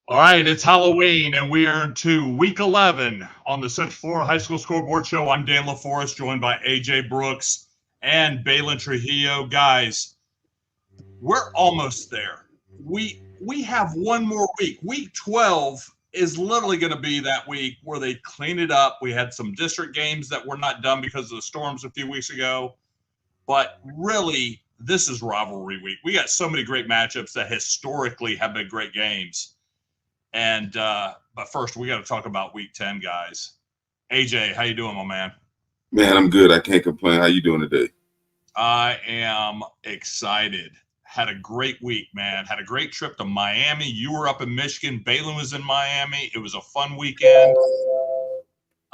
All right, it's Halloween, and we are into week 11 on the Central Florida High School Scoreboard Show. I'm Dan LaForest, joined by AJ Brooks and Baylin Trujillo. Guys, we're almost there. We have one more week. Week 12 is literally going to be that week where they clean it up. We had some district games that were not done because of the storms a few weeks ago, but really, this is rivalry week. We got so many great matchups that historically have been great games. And but first, we got to talk about Week 10, guys. AJ, how you doing, my man? Man, I'm good. I can't complain. How you doing today? I am excited. Had a great week, man. Had a great trip to Miami. You were up in Michigan. Baylin was in Miami. It was a fun weekend.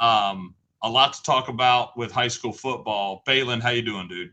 A lot to talk about with high school football. Baylin, how you doing, dude?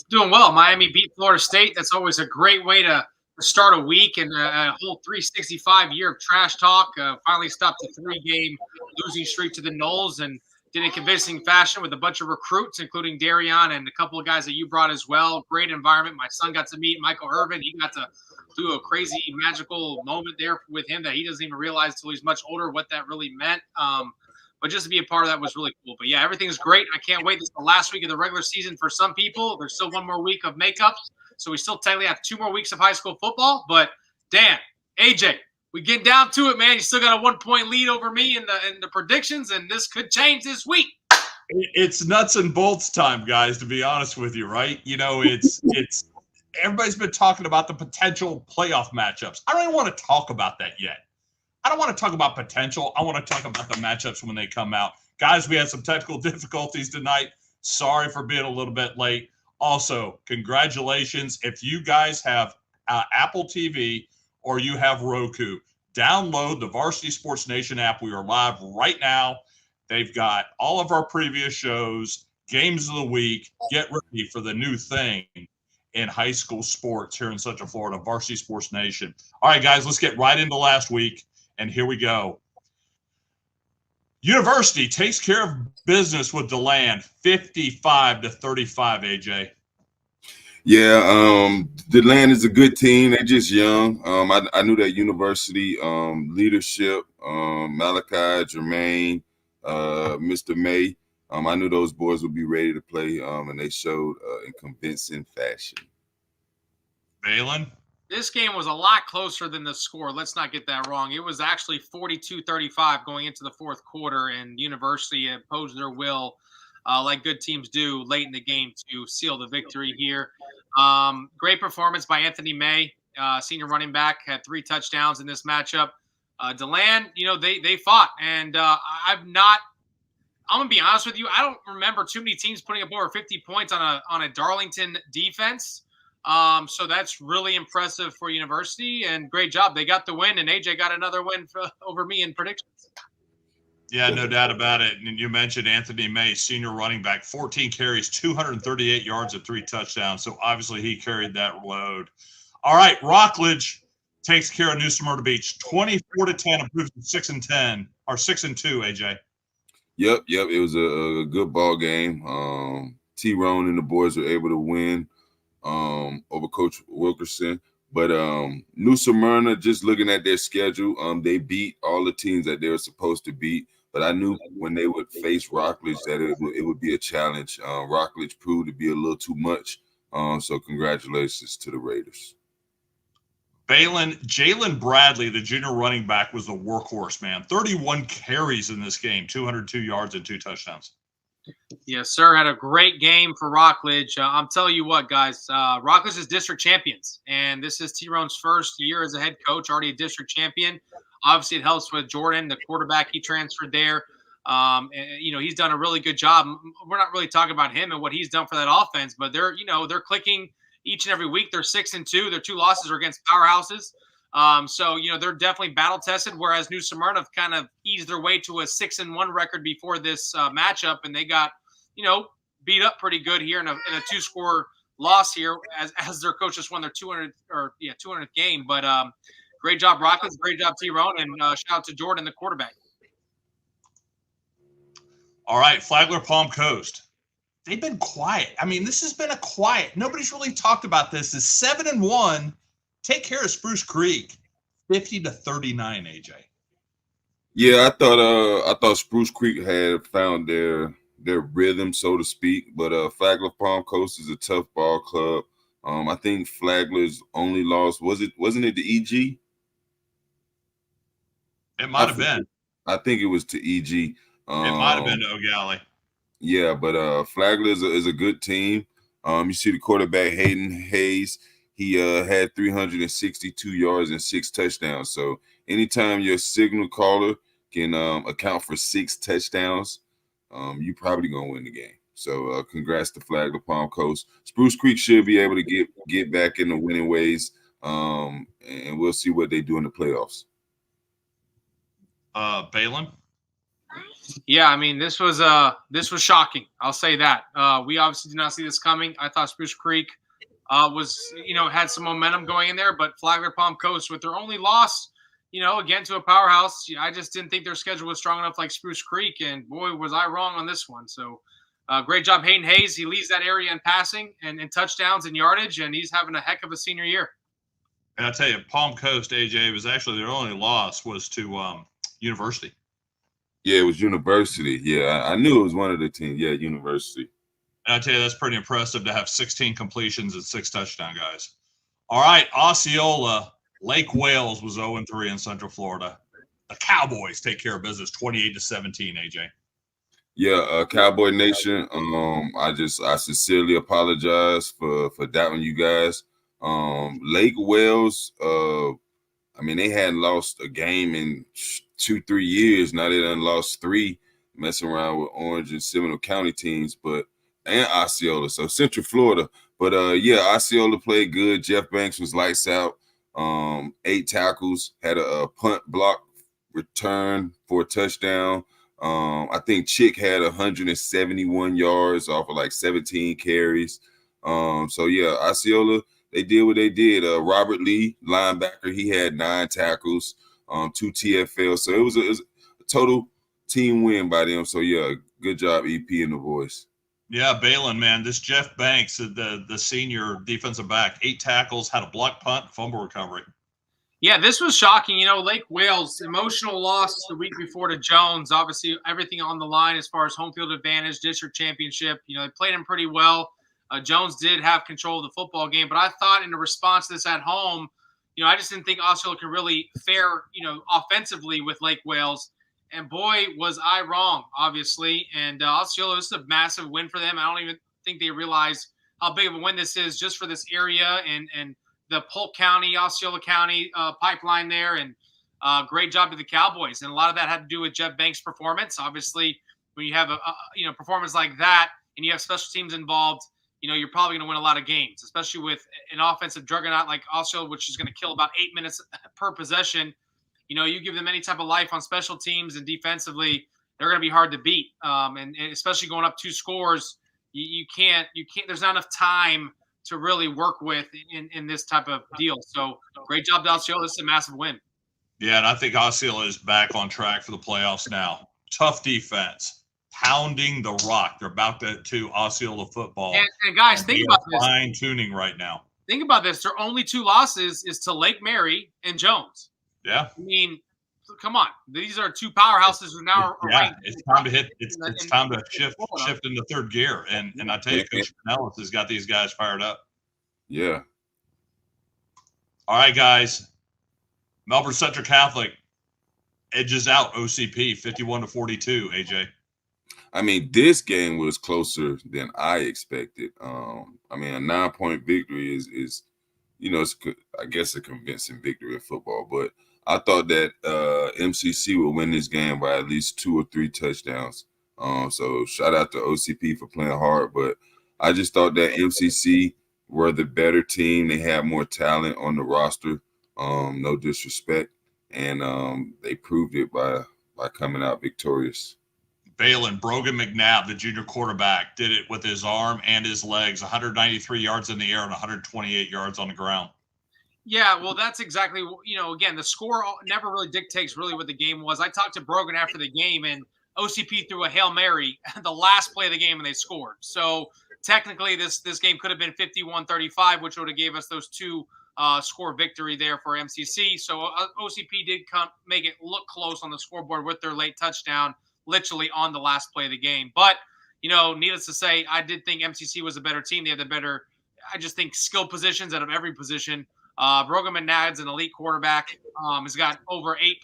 Doing well. Miami beat Florida State. That's always a great way to start a week, and a whole 365 year of trash talk. Finally stopped a 3-game losing streak to the Knolls and did it in convincing fashion with a bunch of recruits, including Darion and a couple of guys that you brought as well. Great environment. My son got to meet Michael Irvin. He got to do a crazy magical moment there with him that he doesn't even realize until he's much older what that really meant. But just to be a part of that was really cool. But yeah, everything's great. I can't wait. This is the last week of the regular season for some people. There's still one more week of makeups. So we still technically have 2 more weeks of high school football. But Dan, AJ, we get down to it, man. You still got a 1-point lead over me in the predictions, and this could change this week. It's nuts and bolts time, guys, to be honest with you, right? You know, it's everybody's been talking about the potential playoff matchups. I don't even want to talk about that yet. I don't want to talk about potential. I want to talk about the matchups when they come out. Guys, we had some technical difficulties tonight. Sorry for being a little bit late. Also, congratulations. If you guys have Apple TV or you have Roku, download the Varsity Sports Nation app. We are live right now. They've got all of our previous shows, games of the week. Get ready for the new thing in high school sports here in Central Florida, Varsity Sports Nation. All right, guys, let's get right into last week. And here we go. University takes care of business with DeLand, 55-35, AJ. Yeah, DeLand is a good team. They're just young. I knew that University leadership, Malachi, Jermaine, Mr. May. I knew those boys would be ready to play, and they showed in convincing fashion. Baylin? This game was a lot closer than the score. Let's not get that wrong. It was actually 42-35 going into the fourth quarter, and University imposed their will like good teams do late in the game to seal the victory here. Great performance by Anthony May, senior running back, had 3 touchdowns in this matchup. DeLand, they fought, and I'm going to be honest with you. I don't remember too many teams putting up over 50 points on a Darlington defense. So that's really impressive for University, and great job. They got the win, and AJ got another win over me in predictions. Yeah, no doubt about it. And you mentioned Anthony May, senior running back, 14 carries, 238 yards, and 3 touchdowns. So obviously he carried that load. All right, Rockledge takes care of New Smyrna Beach, 24-10, improves to 6-10 or 6-2. AJ. Yep. It was a good ball game. T-Ron and the boys were able to win over Coach Wilkerson. But New Smyrna, just looking at their schedule, they beat all the teams that they were supposed to beat. But I knew when they would face Rockledge that it would be a challenge. Rockledge proved to be a little too much. So congratulations to the Raiders. Baylin, Jalen Bradley, the junior running back, was the workhorse, man. 31 carries in this game, 202 yards and 2 touchdowns. Yes, sir. Had a great game for Rockledge. I'm telling you what, guys, Rockledge is district champions, and this is T-Rone's first year as a head coach, already a district champion. Obviously, it helps with Jordan, the quarterback he transferred there. And, he's done a really good job. We're not really talking about him and what he's done for that offense, but they're clicking each and every week. They're 6-2. Their 2 losses are against powerhouses. So they're definitely battle tested, whereas New Smyrna have kind of eased their way to a 6-1 record before this matchup, and they got beat up pretty good here in a 2-score loss here as their coach just won their 200th game. But great job, Rockets. Great job, T-Ron, and shout out to Jordan, the quarterback. All right, Flagler, Palm Coast. They've been quiet. I mean, this has been a quiet. Nobody's really talked about this. Is 7-1. Take care of Spruce Creek, 50-39, AJ. Yeah, I thought Spruce Creek had found their rhythm, so to speak. But Flagler Palm Coast is a tough ball club. I think Flagler's only loss wasn't it the EG? It might have been. I think it was to EG. It might have been to O'Galley. Yeah, but Flagler is a good team. You see the quarterback Hayden Hayes. He had 362 yards and 6 touchdowns. So anytime your signal caller can account for 6 touchdowns, you probably gonna win the game. So congrats to Flagler Palm Coast. Spruce Creek should be able to get back in the winning ways, and we'll see what they do in the playoffs. Baylin. Yeah, I mean, this was shocking. I'll say that. We obviously did not see this coming. I thought Spruce Creek was, had some momentum going in there, but Flagler Palm Coast with their only loss, again to a powerhouse. I just didn't think their schedule was strong enough like Spruce Creek, and boy, was I wrong on this one. So great job, Hayden Hayes. He leads that area in passing and touchdowns and yardage, and he's having a heck of a senior year. And I tell you, Palm Coast, AJ, was actually their only loss was to University. Yeah, it was University. Yeah, I knew it was one of the teams. Yeah, University. And I tell you, that's pretty impressive to have 16 completions and 6 touchdown guys. All right, Osceola, Lake Wales was 0-3 in Central Florida. The Cowboys take care of business, 28-17. AJ. Yeah, Cowboy Nation. I sincerely apologize for doubting you guys. Lake Wales. They hadn't lost a game in 2-3 years. Now they done lost 3, messing around with Orange and Seminole County teams, and Osceola. So Central Florida. But Osceola played good. Jeff Banks was lights out. 8 tackles, had a punt block return for a touchdown. I think Chick had 171 yards off of like 17 carries. Osceola, they did what they did. Robert Lee, linebacker, he had 9 tackles, 2 TFL. So it was a total team win by them. So yeah, good job, EP and the boys. Yeah, Baylin, man, this Jeff Banks, the senior defensive back, 8 tackles, had a block punt, fumble recovery. Yeah, this was shocking. Lake Wales, emotional loss the week before to Jones. Obviously, everything on the line as far as home field advantage, district championship. They played him pretty well. Jones did have control of the football game, but I thought in the response to this at home, I just didn't think Osceola could really fare, offensively with Lake Wales. And boy, was I wrong, obviously. And Osceola, this is a massive win for them. I don't even think they realize how big of a win this is just for this area and the Polk County, Osceola County pipeline there. And great job to the Cowboys. And a lot of that had to do with Jeff Banks' performance. Obviously, when you have a performance like that and you have special teams involved, you're probably going to win a lot of games, especially with an offensive juggernaut like Osceola, which is going to kill about 8 minutes per possession. You give them any type of life on special teams and defensively, they're going to be hard to beat. And especially going up 2 scores, you can't. There's not enough time to really work with in this type of deal. So great job to Osceola. This is a massive win. Yeah, and I think Osceola is back on track for the playoffs now. Tough defense, pounding the rock. They're about to Osceola football. And guys, think about this. Fine tuning right now. Think about this. Their only 2 losses is to Lake Mary and Jones. Yeah. I mean, come on. These are 2 powerhouses who now are ranked. It's time to hit. It's time to shift into third gear. And I tell you, Coach Pinellas has got these guys fired up. Yeah. All right, guys. Melbourne Central Catholic edges out OCP 51-42. AJ. I mean, this game was closer than I expected. A 9-point victory is I guess a convincing victory in football. But I thought that MCC would win this game by at least 2 or 3 touchdowns. So shout out to OCP for playing hard. But I just thought that MCC were the better team. They had more talent on the roster. No disrespect. And they proved it by coming out victorious. Baylin, Brogan McNabb, the junior quarterback, did it with his arm and his legs, 193 yards in the air and 128 yards on the ground. Yeah, well, that's exactly, again, the score never really dictates really what the game was. I talked to Brogan after the game, and OCP threw a Hail Mary the last play of the game, and they scored. So technically this game could have been 51-35, which would have gave us those 2 score victory there for MCC. So OCP did make it look close on the scoreboard with their late touchdown, literally on the last play of the game. But, needless to say, I did think MCC was a better team. They had the better, I just think, skill positions out of every position. Brogan Nad's an elite quarterback. He's got over 8,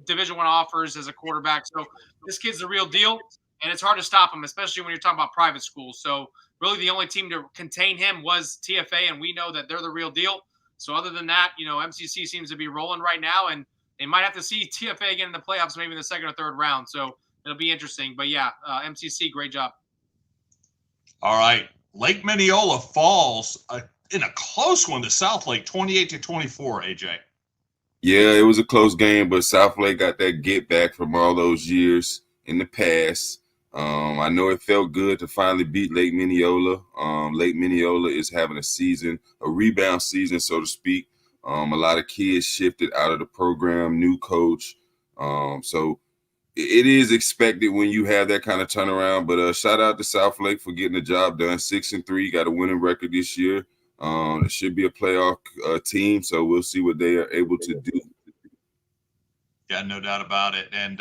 Division I offers as a quarterback. So this kid's the real deal, and it's hard to stop him, especially when you're talking about private schools. So really the only team to contain him was TFA, and we know that they're the real deal. So other than that, MCC seems to be rolling right now, and they might have to see TFA again in the playoffs, maybe in the second or third round. So it'll be interesting. But yeah, MCC, great job. All right. Lake Minneola falls in a close one to South Lake, 28-24, AJ. Yeah, it was a close game, but South Lake got that get back from all those years in the past. I know it felt good to finally beat Lake Minneola. Lake Minneola is having a rebound season, so to speak. A lot of kids shifted out of the program, new coach. So it is expected when you have that kind of turnaround. But shout out to South Lake for getting the job done. 6-3, got a winning record this year. It should be a playoff team, so we'll see what they are able to do. Yeah, no doubt about it. And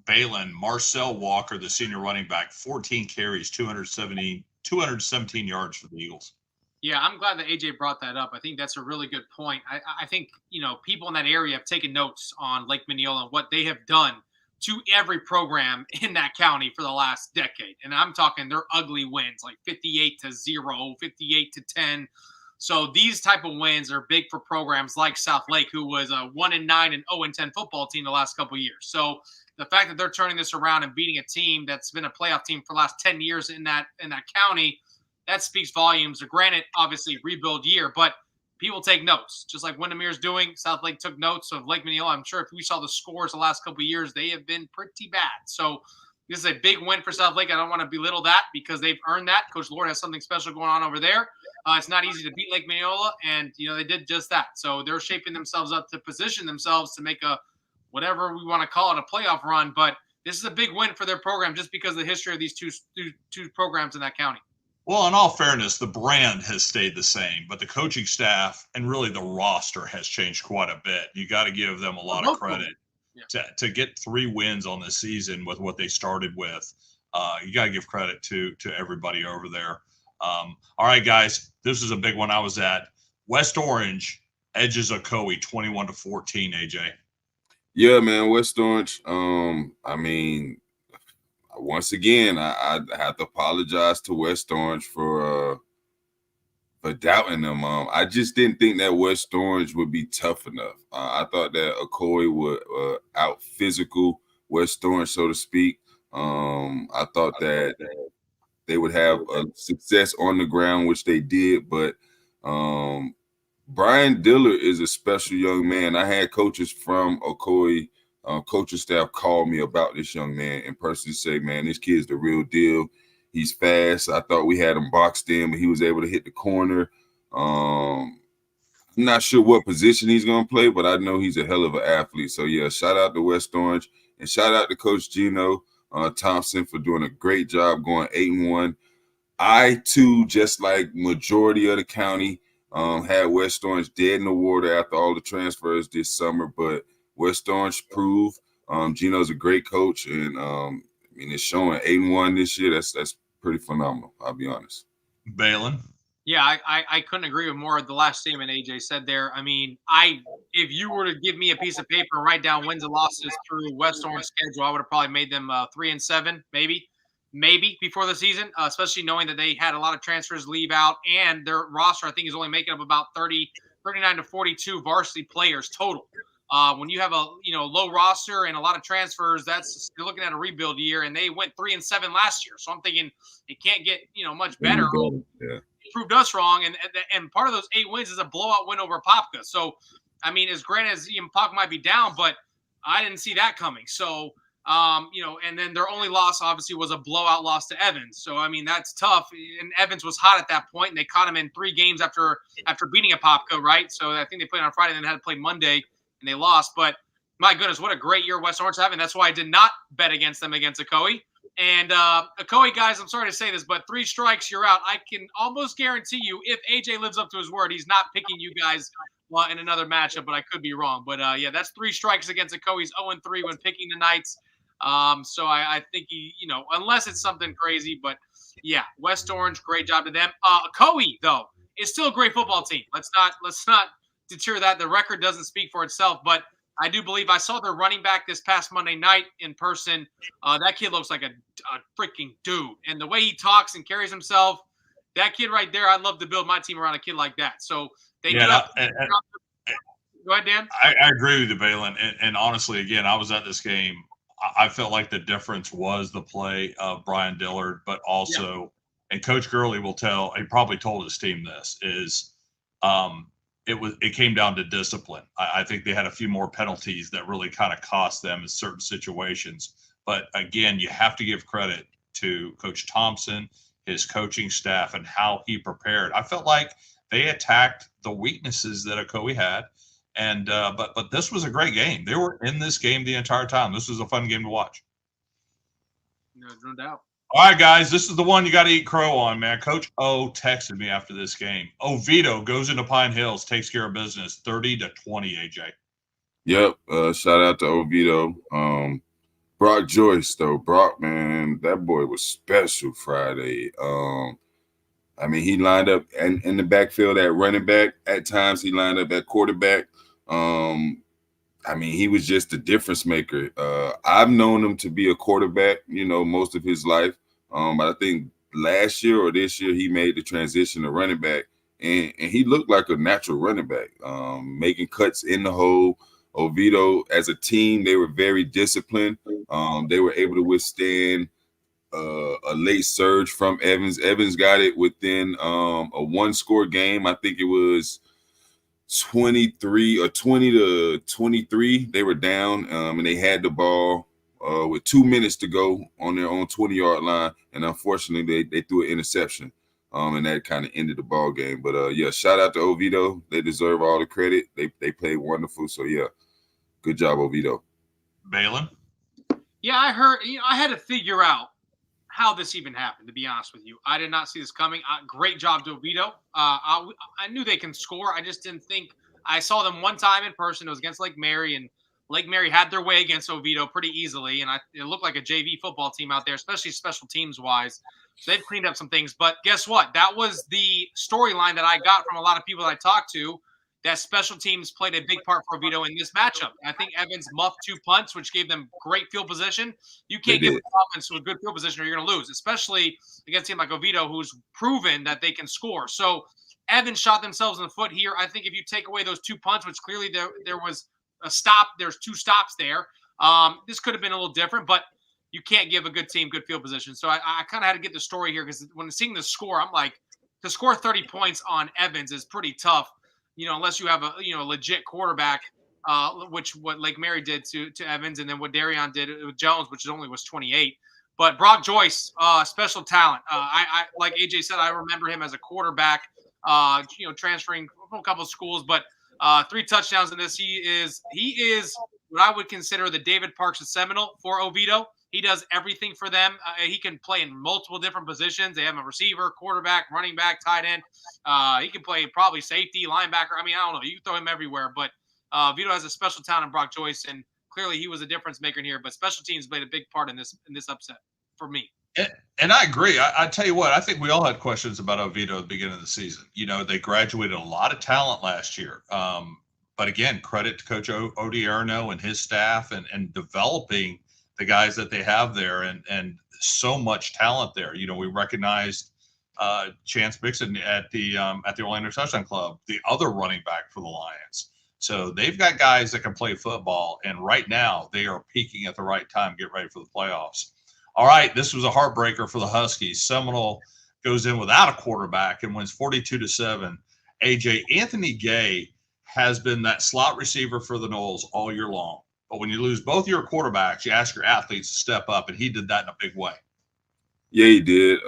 Baylin, Marcel Walker, the senior running back, 14 carries, 217 yards for the Eagles. Yeah, I'm glad that AJ brought that up. I think that's a really good point. I think, people in that area have taken notes on Lake Minneola and what they have done to every program in that county for the last decade. And I'm talking their ugly wins, like 58-0, 58-10. So these type of wins are big for programs like South Lake, who was a 1-9 and 0-10 football team the last couple of years. So the fact that they're turning this around and beating a team that's been a playoff team for the last 10 years in that county, that speaks volumes. Granted, obviously rebuild year, but people take notes. Just like Windermere's doing, South Lake took notes of Lake Minneola. I'm sure if we saw the scores the last couple of years, they have been pretty bad. So this is a big win for South Lake. I don't want to belittle that because they've earned that. Coach Lord has something special going on over there. It's not easy to beat Lake Minneola, and they did just that. So they're shaping themselves up to position themselves to make a whatever we want to call it, a playoff run. But this is a big win for their program just because of the history of these two programs in that county. Well, in all fairness, the brand has stayed the same, but the coaching staff and really the roster has changed quite a bit. You got to give them a lot of credit to get 3 wins on this season with what they started with. You got to give credit to everybody over there. All right, guys, this is a big one. I was at West Orange, edges Ocoee, 21-14, AJ. Yeah, man, West Orange. Once again, I have to apologize to West Orange for doubting them. I just didn't think that West Orange would be tough enough. I thought that Ocoee would out physical West Orange, so to speak. I thought that they would have success on the ground, which they did. But Brian Diller is a special young man. I had coaches from Ocoee, coaching staff call me about this young man and personally say, man, this kid's the real deal. He's fast. I thought we had him boxed in, but he was able to hit the corner. I'm not sure what position he's going to play, but I know he's a hell of an athlete. So, yeah, shout out to West Orange and shout out to Coach Gino Thompson for doing a great job going 8-1. I, too, just like majority of the county, had West Orange dead in the water after all the transfers this summer, but West Orange proved Gino's a great coach, and it's showing 8-1 this year. That's pretty phenomenal, I'll be honest. Baylin? Yeah, I couldn't agree with more of the last statement AJ said there. If you were to give me a piece of paper and write down wins and losses through West Orange schedule, I would have probably made them 3-7, maybe before the season, especially knowing that they had a lot of transfers leave out, and their roster, I think, is only making up about 39 to 42 varsity players total. When you have a low roster and a lot of transfers, you're looking at a rebuild year, and they went 3-7 last year. So I'm thinking it can't get much better. Yeah. It proved us wrong, and part of those 8 wins is a blowout win over Apopka. So as granted as Apopka might be down, but I didn't see that coming. So and then their only loss obviously was a blowout loss to Evans. So that's tough. And Evans was hot at that point, and they caught him in 3 games after beating Apopka, right? So I think they played on Friday and then had to play Monday. And they lost, but my goodness, what a great year West Orange having. That's why I did not bet against them against Ocoee. And Okoye, guys, I'm sorry to say this, but 3 strikes, you're out. I can almost guarantee you, if AJ lives up to his word, he's not picking you guys in another matchup, but I could be wrong. But yeah, that's 3 strikes against Okoye. He's 0-3 when picking the Knights. So I think he, unless it's something crazy, but yeah, West Orange, great job to them. Okoye, though, is still a great football team. Let's not deter that. The record doesn't speak for itself, but I do believe I saw their running back this past Monday night in person. That kid looks like a freaking dude. And the way he talks and carries himself, that kid right there, I'd love to build my team around a kid like that. So they do have go ahead, Dan. I agree with you, Baylin. And honestly, again, I was at this game. I felt like the difference was the play of Brian Dillard, but also, and Coach Gurley will tell, he probably told his team this, is it came down to discipline. I think they had a few more penalties that really kind of cost them in certain situations. But again, you have to give credit to Coach Thompson, his coaching staff, and how he prepared. I felt like they attacked the weaknesses that Okoye had. And but this was a great game. They were in this game the entire time. This was a fun game to watch. No doubt. All right, guys, this is the one you got to eat crow on, man. Coach O texted me after this game. Oviedo goes into Pine Hills, takes care of business, 30-20, AJ. Yep. Shout out to Oviedo. Brock Joyce, though. Brock, man, that boy was special Friday. I mean, he lined up in the backfield at running back. At times, he lined up at quarterback. I mean, he was just a difference maker. I've known him to be a quarterback, most of his life. But I think last year or this year, he made the transition to running back, and he looked like a natural running back, making cuts in the hole. Oviedo, as a team, they were very disciplined. They were able to withstand a late surge from Evans. Evans got it within a 1-score game. I think it was 23 or 20-23. They were down, and they had the ball with 2 minutes to go on their own 20-yard line, and unfortunately, they threw an interception, and that kind of ended the ball game. But yeah, shout out to Oviedo. They deserve all the credit. They played wonderful. So yeah, good job, Oviedo. Baylin? Yeah, I heard. I had to figure out how this even happened, to be honest with you. I did not see this coming. Great job to Oviedo. I knew they can score. I just didn't think – I saw them one time in person. It was against Lake Mary, and Lake Mary had their way against Oviedo pretty easily, and it looked like a JV football team out there, especially special teams-wise. So they've cleaned up some things. But guess what? That was the storyline that I got from a lot of people that I talked to, that special teams played a big part for Oviedo in this matchup. I think Evans muffed 2 punts, which gave them great field position. You can't give an offense with good field position or you're going to lose, especially against a team like Oviedo, who's proven that they can score. So Evans shot themselves in the foot here. I think if you take away those 2 punts, which clearly there was a stop, there's 2 stops there. This could have been a little different, but you can't give a good team good field position. So I kind of had to get the story here, because when seeing the score, I'm like, to score 30 points on Evans is pretty tough. Unless you have a legit quarterback, which what Lake Mary did to Evans, and then what Darion did with Jones, which only was 28. But Brock Joyce, special talent. I like AJ said, I remember him as a quarterback, transferring from a couple of schools, but 3 touchdowns in this. He is what I would consider the David Parks of Seminole for Oviedo. He does everything for them. He can play in multiple different positions. They have a receiver, quarterback, running back, tight end. He can play probably safety, linebacker. I mean, I don't know. You can throw him everywhere. But Vito has a special talent in Brock Joyce, and clearly he was a difference maker in here. But special teams played a big part in this upset for me. And I agree. I tell you what, I think we all had questions about Oviedo at the beginning of the season. They graduated a lot of talent last year. But again, credit to Coach Odierno and his staff and developing the guys that they have there, and so much talent there. We recognized Chance Mixon at the Orlando Touchdown Club, the other running back for the Lions. So they've got guys that can play football, and right now they are peaking at the right time, get ready for the playoffs. All right, this was a heartbreaker for the Huskies. Seminole goes in without a quarterback and wins 42-7. AJ, Anthony Gay has been that slot receiver for the Noles all year long. But when you lose both your quarterbacks, you ask your athletes to step up, and he did that in a big way. Yeah, he did.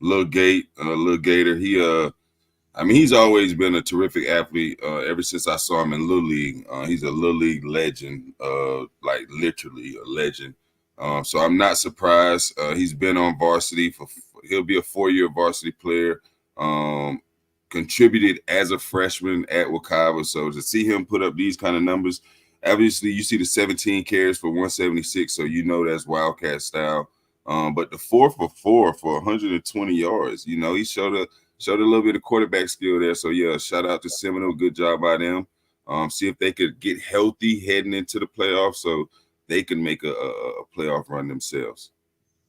Little Gator. He's always been a terrific athlete. Ever since I saw him in Little League, he's a Little League legend. Like literally a legend. So I'm not surprised. He's been on varsity he'll be a 4-year varsity player. Contributed as a freshman at Wakava. So to see him put up these kind of numbers, obviously you see the 17 carries for 176, so you know that's Wildcat style. But the 4 for 4 for 120 yards, he showed a little bit of quarterback skill there. So yeah, shout out to Seminole. Good job by them. See if they could get healthy heading into the playoffs so they can make a playoff run themselves.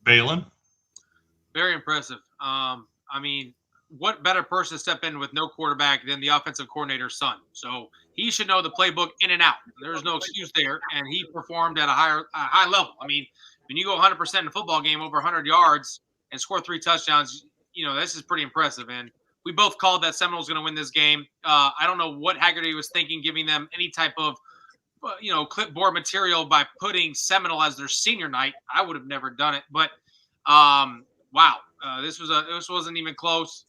Baylin? Very impressive. I mean, what better person to step in with no quarterback than the offensive coordinator's son? So he should know the playbook in and out. There's no excuse there, and he performed at a high level. I mean, when you go 100% in a football game, over 100 yards, and score 3 touchdowns, this is pretty impressive. And we both called that Seminoles going to win this game. I don't know what Haggerty was thinking, giving them any type of clipboard material by putting Seminole as their senior night. I would have never done it, but wow, this wasn't even close.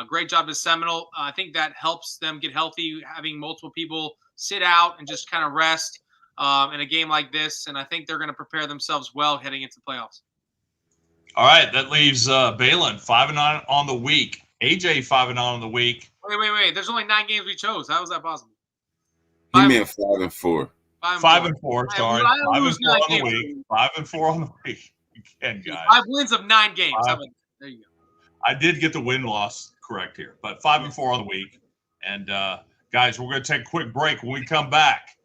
Great job to Seminole. I think that helps them get healthy, having multiple people sit out and just kind of rest in a game like this. And I think they're going to prepare themselves well heading into the playoffs. All right, that leaves Baylin 5-9 on the week. AJ 5-9 on the week. Wait. There's only 9 games we chose. How is that possible? He meant 5-4. 5-4. Sorry, 5-4 on the week. 5-4 on the week. Again, guys. 5 wins of 9 games. There you go. I did get the win-loss correct here, but 5-4 on the week. And guys, we're going to take a quick break. When we come back,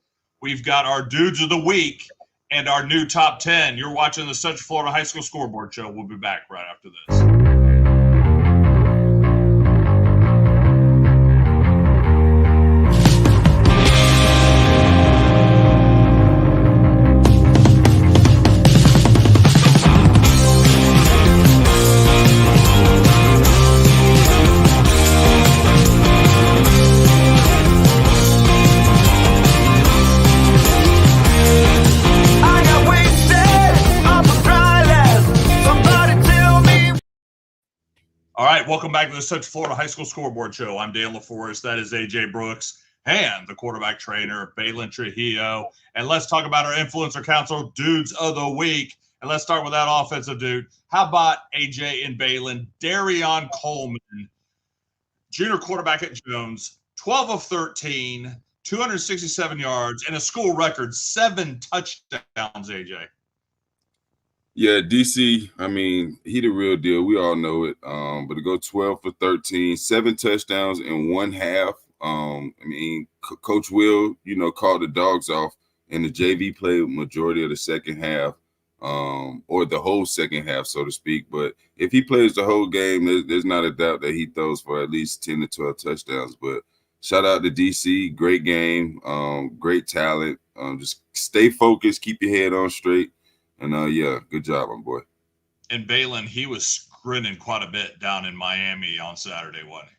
we've got our dudes of the week and our new top 10. You're watching the Central Florida High School Scoreboard Show. We'll be back right after this. All right, welcome back to the Central Florida High School Scoreboard Show. I'm Dan LaForest. That is AJ Brooks and the quarterback trainer, Baylin Trujillo. And let's talk about our influencer council dudes of the week. And let's start with that offensive dude. How about AJ and Baylin? Darion Coleman, junior quarterback at Jones, 12 of 13, 267 yards, and a school record 7 touchdowns, AJ. Yeah, DC, I mean, he the real deal. We all know it. But to go 12 for 13, 7 touchdowns in 1 half. I mean, Coach Will, called the dogs off, and the JV played majority of the second half, or the whole second half, so to speak. But if he plays the whole game, there's not a doubt that he throws for at least 10 to 12 touchdowns. But shout out to DC, great game, great talent. Just stay focused, keep your head on straight. And, yeah, good job, my boy. And Baylin, he was grinning quite a bit down in Miami on Saturday, wasn't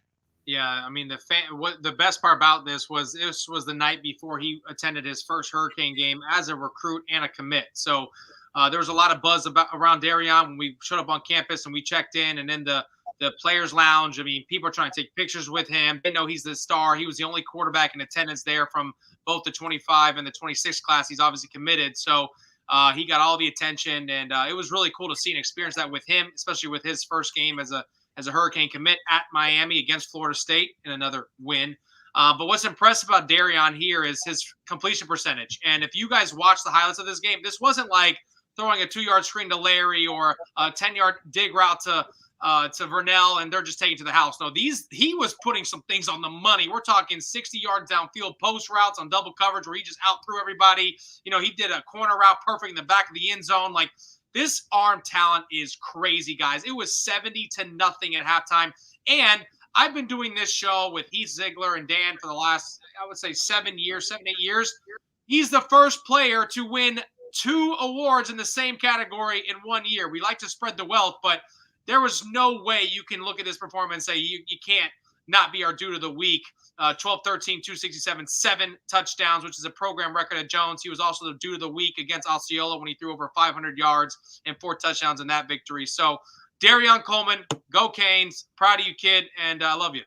he? Yeah, I mean, the best part about this was the night before he attended his first Hurricane game as a recruit and a commit. So there was a lot of buzz around Darion when we showed up on campus and we checked in, and then the players' lounge. I mean, people are trying to take pictures with him. They know he's the star. He was the only quarterback in attendance there from both the 25 and the 26 class. He's obviously committed. So he got all the attention, and it was really cool to see and experience that with him, especially with his first game as a Hurricane commit at Miami against Florida State in another win. But what's impressive about Darion here is his completion percentage. And if you guys watch the highlights of this game, this wasn't like throwing a 2-yard screen to Larry or a 10-yard dig route to Vernell and they're just taking it to the house. No, he was putting some things on the money. We're talking 60 yards downfield post routes on double coverage where he just out threw everybody. He did a corner route perfect in the back of the end zone. Like, this arm talent is crazy, guys. It was 70-0 at halftime. And I've been doing this show with Heath Ziegler and Dan for the last, I would say, 7, 8 years. He's the first player to win 2 awards in the same category in 1 year. We like to spread the wealth, but there was no way you can look at this performance and say you can't not be our dude of the week. 12, 13, 267, 7 touchdowns, which is a program record at Jones. He was also the dude of the week against Osceola when he threw over 500 yards and 4 touchdowns in that victory. So, Darion Coleman, go Canes. Proud of you, kid, and I love you.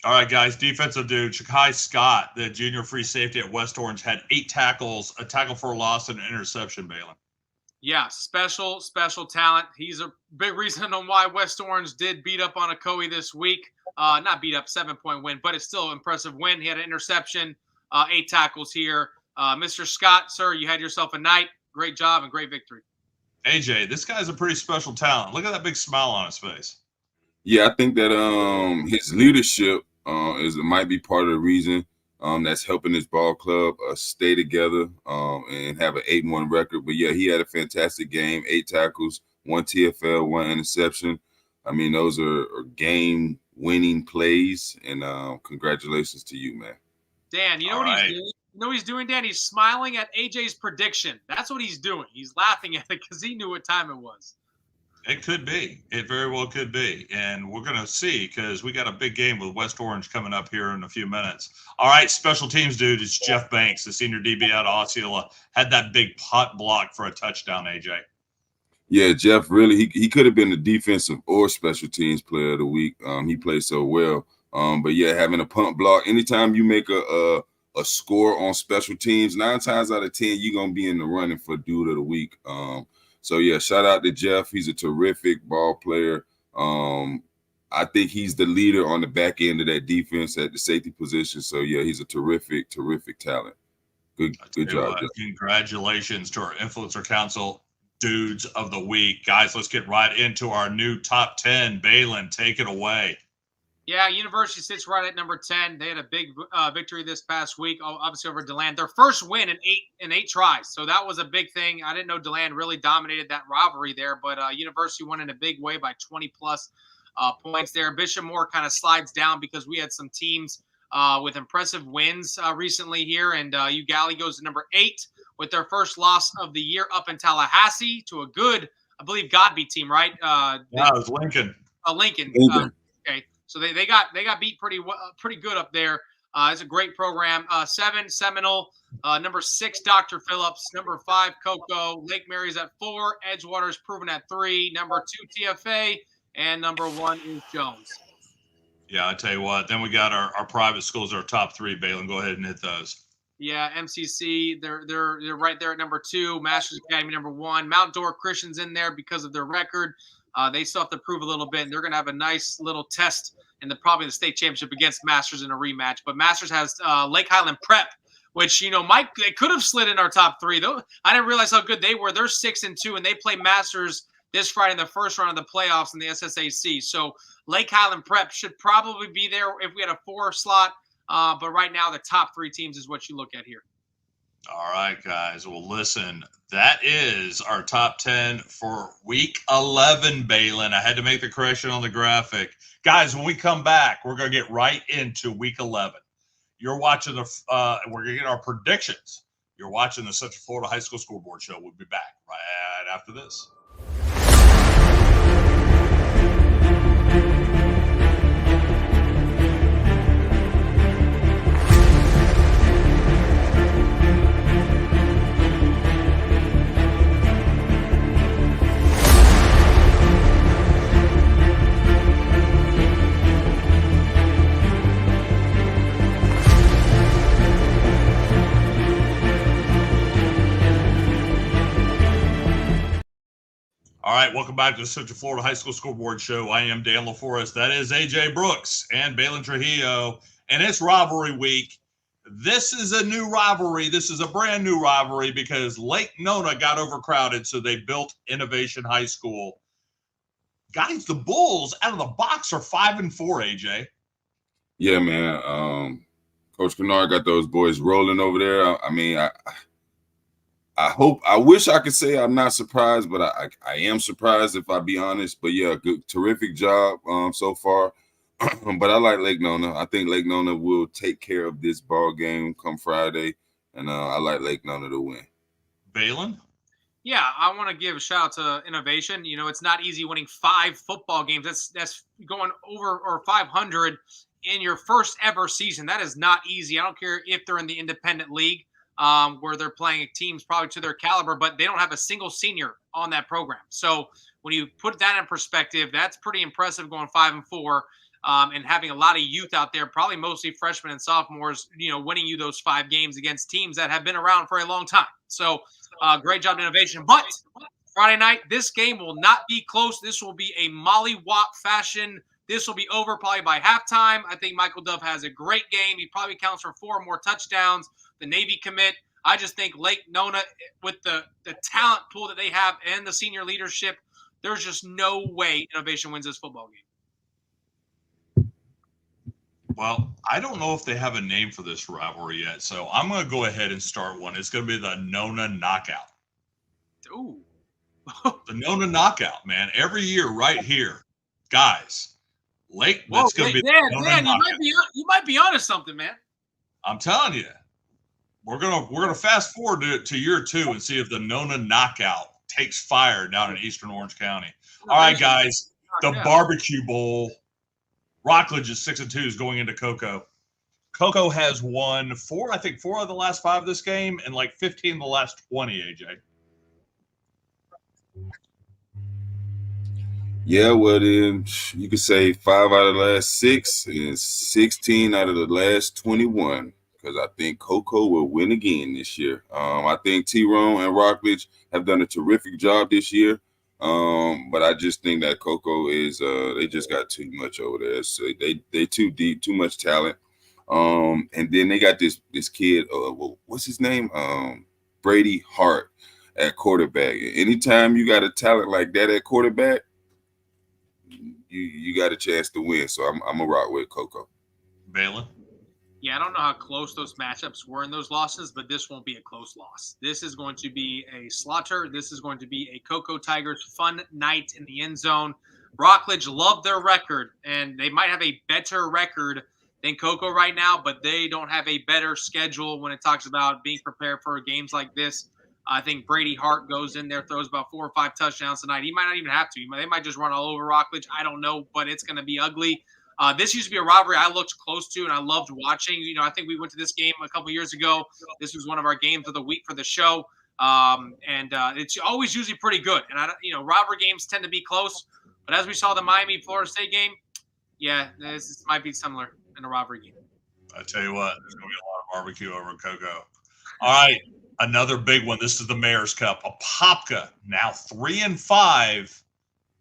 All right, guys, defensive dude. Shakai Scott, the junior free safety at West Orange, had 8 tackles, a tackle for a loss, and an interception, Baylin. Yeah, special talent. He's a big reason on why West Orange did beat up on Ocoee this week. Not beat up, 7-point win, but it's still an impressive win. He had an interception, 8 tackles here. Mr. Scott, sir, you had yourself a night. Great job and great victory. AJ, this guy's a pretty special talent. Look at that big smile on his face. Yeah, I think that his leadership might be part of the reason that's helping his ball club stay together and have an 8-1 record. But yeah, he had a fantastic game, 8 tackles, 1 TFL, 1 interception. I mean, those are game-winning plays, and congratulations to you, man. Dan, you know what he's doing? You know what he's doing, Dan? He's smiling at AJ's prediction. That's what he's doing. He's laughing at it because he knew what time it was. It could be. It very well could be. And we're going to see because we got a big game with West Orange coming up here in a few minutes. All right, special teams dude, it's Jeff Banks, the senior DB out of Osceola. Had that big punt block for a touchdown, AJ. Yeah, Jeff, really, he could have been the defensive or special teams player of the week. He played so well. But, yeah, having a punt block, anytime you make a score on special teams, 9 times out of 10, you're going to be in the running for dude of the week. So, yeah, shout out to Jeff. He's a terrific ball player. I think he's the leader on the back end of that defense at the safety position. So, yeah, he's a terrific talent. Good job, Jeff. Congratulations to our Influencer Council dudes of the week. Guys, let's get right into our new top 10. Baylin, take it away. Yeah, University sits right at number 10. They had a big victory this past week, obviously over DeLand. Their first win in eight tries, so that was a big thing. I didn't know DeLand really dominated that rivalry there, but University won in a big way by 20-plus points there. Bishop Moore kind of slides down because we had some teams with impressive wins recently here, and UGally goes to number 8 with their first loss of the year up in Tallahassee to a good, I believe, Godby team, right? Yeah, it was Lincoln. Lincoln. Okay. So they got beat pretty good up there. It's a great program. 7, Seminole. Number 6, Dr. Phillips. Number 5, Cocoa. Lake Mary's at 4. Edgewater's proven at 3. Number 2, TFA. And number 1 is Jones. Yeah, I tell you what. Then we got our private schools, our top 3. Baylin, go ahead and hit those. Yeah, MCC. They're right there at number 2. Masters Academy number 1. Mount Dora Christian's in there because of their record. They still have to prove a little bit, and they're going to have a nice little test in probably the state championship against Masters in a rematch. But Masters has Lake Highland Prep, which, they could have slid in our top 3. Though I didn't realize how good they were. They're 6-2, and they play Masters this Friday in the first round of the playoffs in the SSAC. So Lake Highland Prep should probably be there if we had a 4 slot. But right now, the top 3 teams is what you look at here. All right, guys. Well, listen, that is our top 10 for week 11, Baylin. I had to make the correction on the graphic. Guys, when we come back, we're going to get right into week 11. You're watching we're going to get our predictions. You're watching the Central Florida High School Scoreboard Show. We'll be back right after this. All right, welcome back to the Central Florida High School Scoreboard Show. I am Dan LaForest. That is AJ Brooks and Baylin Trujillo. And it's rivalry week. This is a new rivalry. This is a brand new rivalry because Lake Nona got overcrowded, so they built Innovation High School. Guys, the Bulls out of the box are 5-4, AJ. Yeah, man. Coach Kennard got those boys rolling over there. I mean, I wish I could say I'm not surprised, but I am surprised if I be honest. But yeah, good, terrific job so far. But I like Lake Nona. I think Lake Nona will take care of this ball game come Friday, and I like Lake Nona to win. Baylin? Yeah, I want to give a shout out to Innovation. It's not easy winning 5 football games. That's going over or 500 in your first ever season. That is not easy. I don't care if they're in the independent league. Where they're playing teams probably to their caliber, but they don't have a single senior on that program. So when you put that in perspective, that's pretty impressive going 5-4 and having a lot of youth out there, probably mostly freshmen and sophomores, winning you those 5 games against teams that have been around for a long time. So great job, Innovation. But Friday night. This game will not be close. This will be a mollywop fashion. This will be over probably by halftime. I think Michael Dove has a great game. He probably counts for 4 more touchdowns. The Navy commit. I just think Lake Nona, with the talent pool that they have and the senior leadership, there's just no way Innovation wins this football game. Well, I don't know if they have a name for this rivalry yet, so I'm going to go ahead and start one. It's going to be the Nona Knockout. Ooh. The Nona Knockout, man. Every year right here. Guys. Lake, that's going to be Dan, you might be onto something, man. I'm telling you, we're gonna fast forward to year 2 and see if the Nona Knockout takes fire down in Eastern Orange County. All right, guys, the Barbecue Bowl. Rockledge is 6-2, is going into Cocoa. Cocoa has won 4 of the last 5 of this game, and like 15 of the last 20. AJ. Yeah, well, then you could say 5 out of the last 6 and 16 out of the last 21, because I think Cocoa will win again this year. I think T-Rone and Rockledge have done a terrific job this year, but I just think that Cocoa is they just got too much over there. So they too deep, too much talent. And then they got this kid, what's his name? Brady Hart at quarterback. Anytime you got a talent like that at quarterback, you got a chance to win. So I'm gonna rock with Cocoa. Baylin? Yeah, I don't know how close those matchups were in those losses, but this won't be a close loss. This is going to be a slaughter. This is going to be a Cocoa Tigers fun night in the end zone. Rockledge love their record, and they might have a better record than Cocoa right now, but they don't have a better schedule when it talks about being prepared for games like this. I think Brady Hart goes in there, throws about 4 or 5 touchdowns tonight. He might not even have to. They might just run all over Rockledge. I don't know, but it's going to be ugly. This used to be a rivalry I looked close to and I loved watching. I think we went to this game a couple years ago. This was one of our games of the week for the show. It's always usually pretty good. And, rivalry games tend to be close. But as we saw the Miami-Florida State game, yeah, this might be similar in a rivalry game. I tell you what, there's going to be a lot of barbecue over in Cocoa. All right. Another big one. This is the Mayor's Cup. Apopka, now 3-5,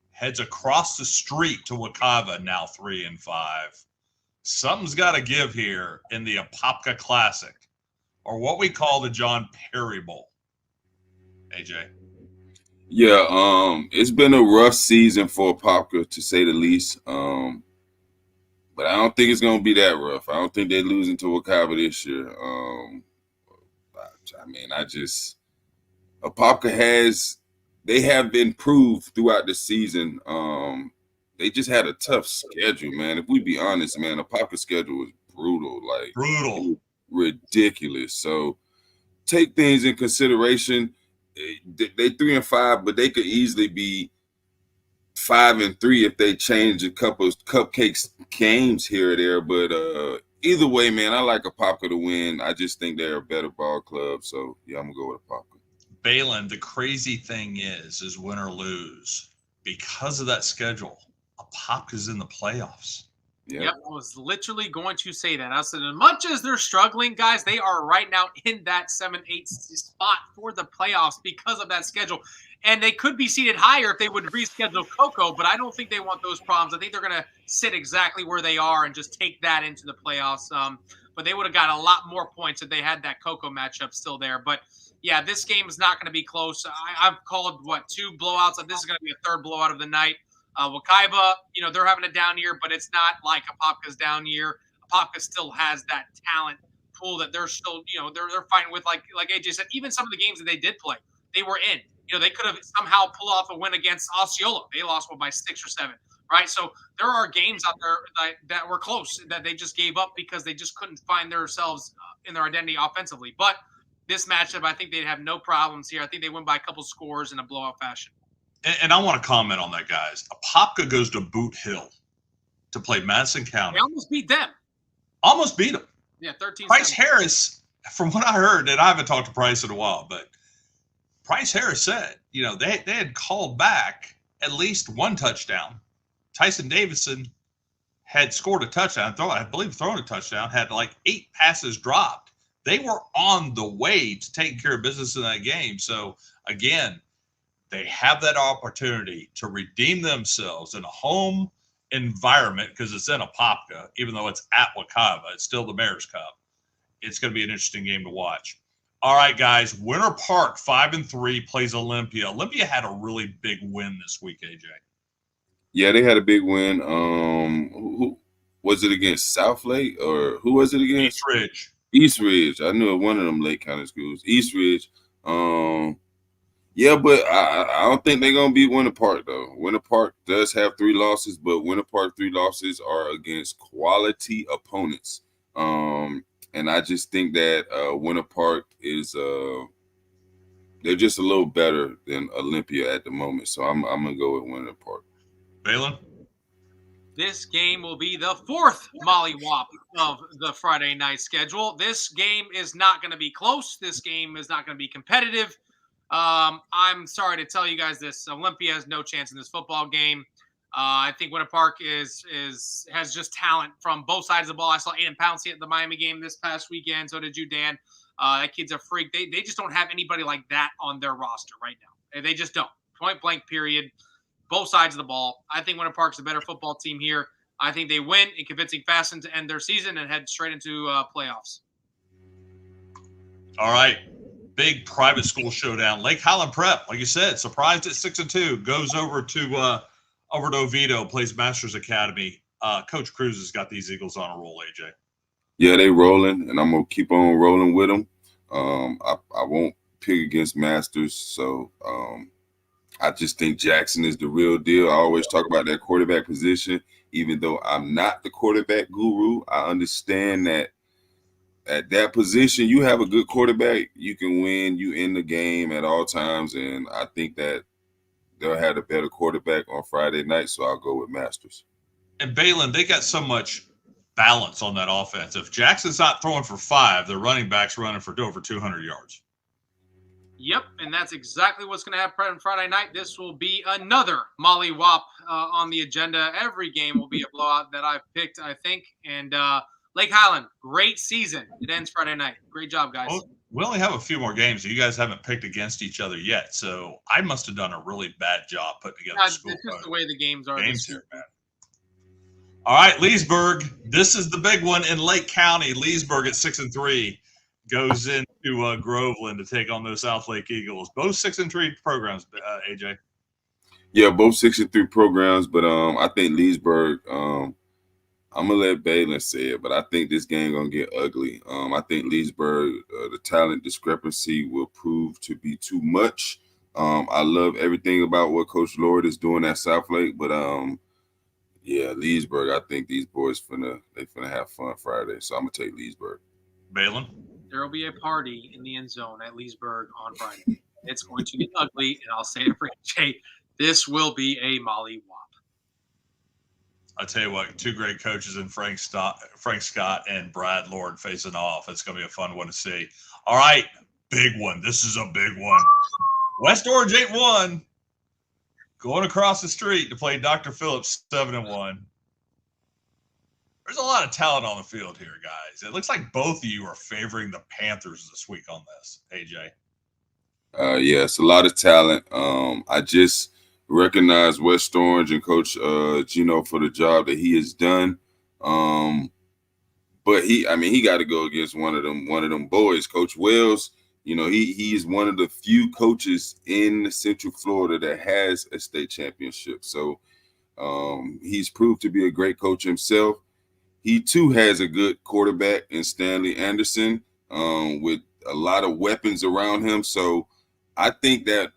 heads across the street to Wekiva, now 3-5. Something's got to give here in the Apopka Classic, or what we call the John Perry Bowl. AJ. Yeah, it's been a rough season for Apopka, to say the least. But I don't think it's going to be that rough. I don't think they're losing to Wekiva this year. Apopka they have improved throughout the season. They just had a tough schedule, man. If we be honest, man, Apopka's schedule was brutal, ridiculous. So take things in consideration. They 3-5, but they could easily be 5-3 if they change a couple of cupcakes games here or there. But either way, man, I like Apopka to win. I just think they're a better ball club. So, yeah, I'm going to go with Apopka. Baylin, the crazy thing is win or lose, because of that schedule, Apopka's in the playoffs. Yep, I was literally going to say that. I said, as much as they're struggling, guys, they are right now in that 7-8 spot for the playoffs because of that schedule. And they could be seated higher if they would reschedule Cocoa, but I don't think they want those problems. I think they're going to sit exactly where they are and just take that into the playoffs. But they would have got a lot more points if they had that Cocoa matchup still there. But, yeah, this game is not going to be close. I've called, 2 blowouts. This is going to be a 3rd blowout of the night. Wekiva, they're having a down year, but it's not like Apopka's down year. Apopka still has that talent pool that they're still, they're fighting with. Like AJ said, even some of the games that they did play, they were in. They could have somehow pulled off a win against Osceola. They lost by 6 or 7, right? So there are games out there that were close that they just gave up because they just couldn't find themselves in their identity offensively. But this matchup, I think they'd have no problems here. I think they win by a couple scores in a blowout fashion. And I want to comment on that, guys. Apopka goes to Boot Hill to play Madison County. They almost beat them. Almost beat them. Yeah, 13. Price Harris, from what I heard, and I haven't talked to Price in a while, but Price Harris said, they had called back at least 1 touchdown. Tyson Davidson had scored a touchdown, I believe thrown a touchdown, had 8 passes dropped. They were on the way to taking care of business in that game. So, again, They have that opportunity to redeem themselves in a home environment because it's in Apopka, even though it's at Wakava. It's still the Mayor's Cup. It's going to be an interesting game to watch. All right, guys. Winter Park 5-3 plays Olympia. Olympia had a really big win this week, AJ. Yeah, they had a big win. Who was it against? South Lake, or who was it against? East Ridge. East Ridge. I knew one of them Lake County schools. East Ridge. Yeah, but I don't think they're gonna beat Winter Park though. Winter Park does have 3 losses, but Winter Park 3 losses are against quality opponents. And I just think that Winter Park is they're just a little better than Olympia at the moment. So I'm gonna go with Winter Park. Baylin? This game will be the 4th mollywop of the Friday night schedule. This game is not going to be close. This game is not going to be competitive. I'm sorry to tell you guys this. Olympia has no chance in this football game. I think Winter Park has just talent from both sides of the ball. I saw Aiden Pouncey at the Miami game this past weekend. So did you, Dan. That kid's a freak. They just don't have anybody like that on their roster right now. They just don't. Point blank, period. Both sides of the ball. I think Winter Park's a better football team here. I think they win in convincing fashion to end their season and head straight into playoffs. All right. Big private school showdown. Lake Highland Prep, like you said, surprised at 6-2, goes over to Oviedo, plays Masters Academy. Coach Cruz has got these Eagles on a roll, AJ. Yeah, they rolling, and I'm gonna keep on rolling with them. I won't pick against Masters, so I just think Jackson is the real deal. I always talk about that quarterback position. Even though I'm not the quarterback guru, I understand that at that position, you have a good quarterback, you can win. You in the game at all times, and I think that they'll have a better quarterback on Friday night, so I'll go with Masters. And Baylin, they got so much balance on that offense. If Jackson's not throwing for 5, their running back's running for over 200 yards. Yep, and that's exactly what's going to happen on Friday night. This will be another mollywop on the agenda. Every game will be a blowout that I've picked, I think. And Lake Highland, great season. It ends Friday night. Great job, guys. Well, we only have a few more games. You guys haven't picked against each other yet, so I must have done a really bad job putting together school. It's just the way the games are. Games here, man. All right, Leesburg. This is the big one in Lake County. Leesburg at 6-3 goes into Groveland to take on those South Lake Eagles. Both 6-3 programs, AJ. Yeah, both 6-3 programs, but I think Leesburg. I'm gonna let Baylin say it, but I think this game gonna get ugly. I think Leesburg, the talent discrepancy will prove to be too much. I love everything about what Coach Lord is doing at South Lake, but yeah, Leesburg. I think these boys finna have fun Friday, so I'm gonna take Leesburg. Baylin? There will be a party in the end zone at Leesburg on Friday. It's going to get ugly, and I'll say it for AJ. This will be a mollywop. I tell you what, 2 great coaches in Frank Scott and Brad Lord facing off. It's going to be a fun one to see. All right, big one. This is a big one. West Orange 8-1, going across the street to play Dr. Phillips 7-1. There's a lot of talent on the field here, guys. It looks like both of you are favoring the Panthers this week on this, AJ. Yeah, it's a lot of talent. I just recognize West Orange and Coach Gino for the job that he has done. But he got to go against one of them boys, Coach Wells. You know, he is one of the few coaches in Central Florida that has a state championship. So he's proved to be a great coach himself. He too has a good quarterback in Stanley Anderson with a lot of weapons around him. So I think that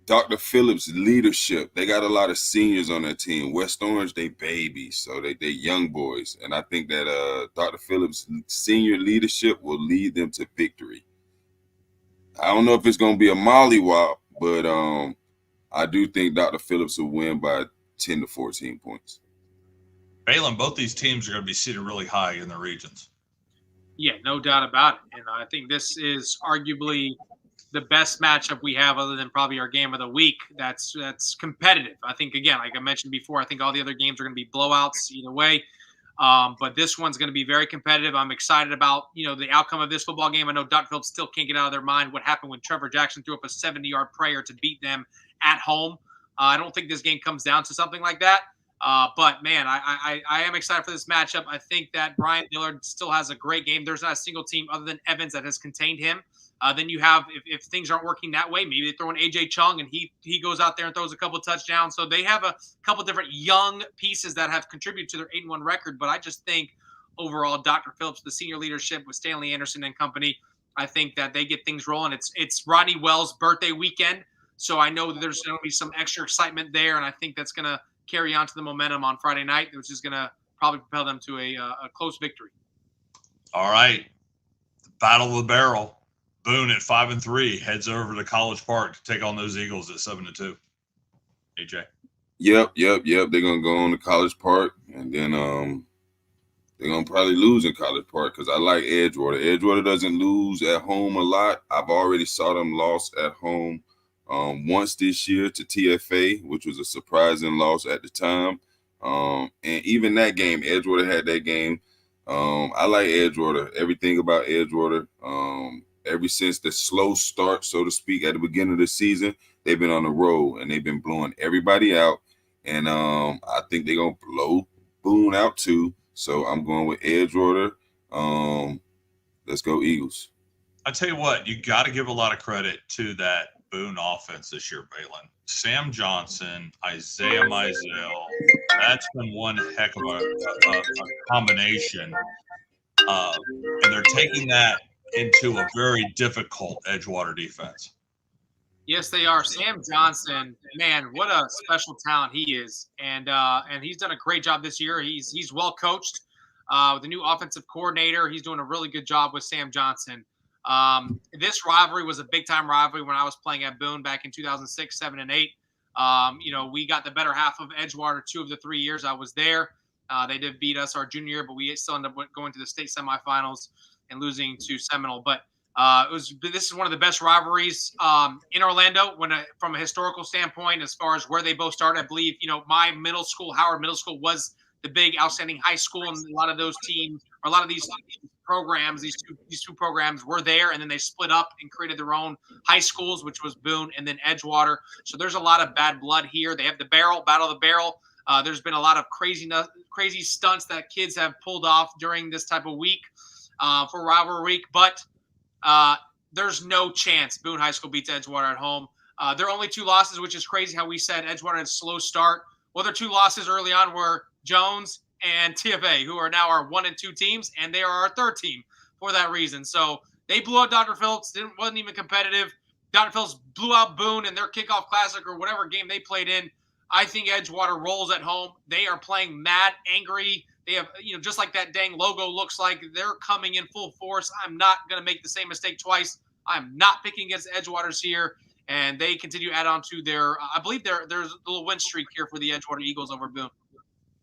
Dr. Phillips' leadership, they got a lot of seniors on their team. West Orange, they babies, so they young boys. And I think that Dr. Phillips' senior leadership will lead them to victory. I don't know if it's going to be a mollywop, but I do think Dr. Phillips will win by 10 to 14 points. Baylin, both these teams are going to be seated really high in their regions. Yeah, no doubt about it. And I think this is arguably the best matchup we have other than probably our game of the week that's competitive. I think, again, like I mentioned before, I think all the other games are going to be blowouts either way. But this one's going to be very competitive. I'm excited about, the outcome of this football game. I know Dr. Phillips still can't get out of their mind what happened when Trevor Jackson threw up a 70-yard prayer to beat them at home. I don't think this game comes down to something like that. But man, I am excited for this matchup. I think that Brian Dillard still has a great game. There's not a single team other than Evans that has contained him. Then you have, if things aren't working that way, maybe they throw in AJ Chung and he goes out there and throws a couple of touchdowns. So they have a couple different young pieces that have contributed to their 8-1 record. But I just think overall, Dr. Phillips, the senior leadership with Stanley Anderson and company, I think that they get things rolling. It's Rodney Wells' birthday weekend, so I know that there's going to be some extra excitement there, and I think that's going to carry on to the momentum on Friday night, which is going to probably propel them to a close victory. All right, the Battle of the Barrel. Boon at 5-3 heads over to College Park to take on those Eagles at 7-2. AJ. Yep. They're gonna go on to College Park, and then they're gonna probably lose in College Park because I like Edgewater. Edgewater doesn't lose at home a lot. I've already saw them lost at home once this year to TFA, which was a surprising loss at the time. And even that game, Edgewater had that game. I like Edgewater. Everything about Edgewater. Ever since the slow start, so to speak, at the beginning of the season, they've been on the road and they've been blowing everybody out. And I think they're going to blow Boon out too. So I'm going with Edgewater. Let's go Eagles. I tell you what, you got to give a lot of credit to that Boon offense this year, Baylin. Sam Johnson, Isaiah Mizell, that's been one heck of a combination. And they're taking that into a very difficult Edgewater defense. Yes, they are. Sam Johnson, man, what a special talent he is, and he's done a great job this year. He's well coached with the new offensive coordinator. He's doing a really good job with Sam Johnson. This rivalry was a big time rivalry when I was playing at Boone back in 2006, 7, and 8. We got the better half of Edgewater 2 of the 3 years I was there. They did beat us our junior year, but we still ended up going to the state semifinals and losing to Seminole. But this is one of the best rivalries in Orlando from a historical standpoint, as far as where they both started. I believe, my middle school, Howard Middle School, was the big outstanding high school, and a lot of those teams, or a lot of these programs, these two programs were there, and then they split up and created their own high schools, which was Boone and then Edgewater. So there's a lot of bad blood here. They have the Battle of the Barrel. There's been a lot of crazy stunts that kids have pulled off during this type of week for rivalry week, but there's no chance Boone High School beats Edgewater at home. Their only 2 losses, which is crazy how we said Edgewater had a slow start. Well, their 2 losses early on were Jones and TFA, who are now our 1 and 2 teams, and they are our 3rd team for that reason. So they blew out Dr. Phillips. Wasn't even competitive. Dr. Phillips blew out Boone in their kickoff classic or whatever game they played in. I think Edgewater rolls at home. They are playing mad, angry. They have, just like that dang logo looks like, they're coming in full force. I'm not going to make the same mistake twice. I'm not picking against Edgewaters here. And they continue to add on to their, I believe there's a little win streak here for the Edgewater Eagles over Boone.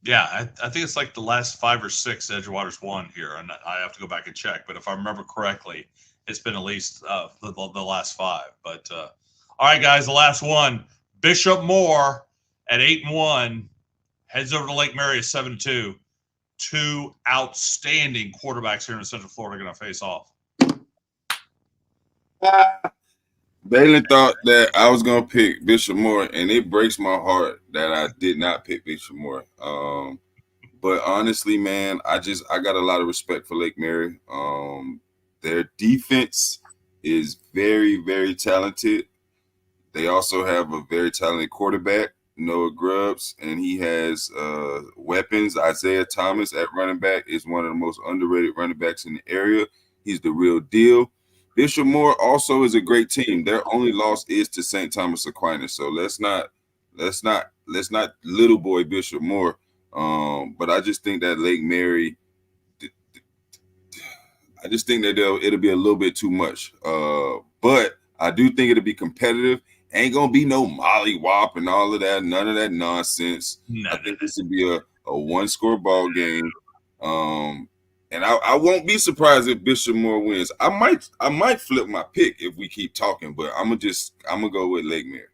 Yeah, I think it's like the last 5 or 6 Edgewaters won here. And I have to go back and check. But if I remember correctly, it's been at least the last 5. But all right, guys, the last one. Bishop Moore at 8-1 heads over to Lake Mary at 7-2. 2 outstanding quarterbacks here in Central Florida going to face off. Baylin thought that I was going to pick Bishop Moore, and it breaks my heart that I did not pick Bishop Moore. But honestly, man, I got a lot of respect for Lake Mary. Their defense is very, very talented. They also have a very talented quarterback, Noah Grubbs, and he has weapons. Isaiah Thomas at running back is one of the most underrated running backs in the area. He's the real deal. Bishop Moore also is a great team. Their only loss is to St. Thomas Aquinas. So let's not little boy Bishop Moore. But I just think that Lake Mary, I just think that it'll be a little bit too much. But I do think it'll be competitive. Ain't gonna be no mollywop and all of that, none of that nonsense. I think this will be a 1-score ball game. And I won't be surprised if Bishop Moore wins. I might flip my pick if we keep talking, but I'm gonna go with Lake Mary.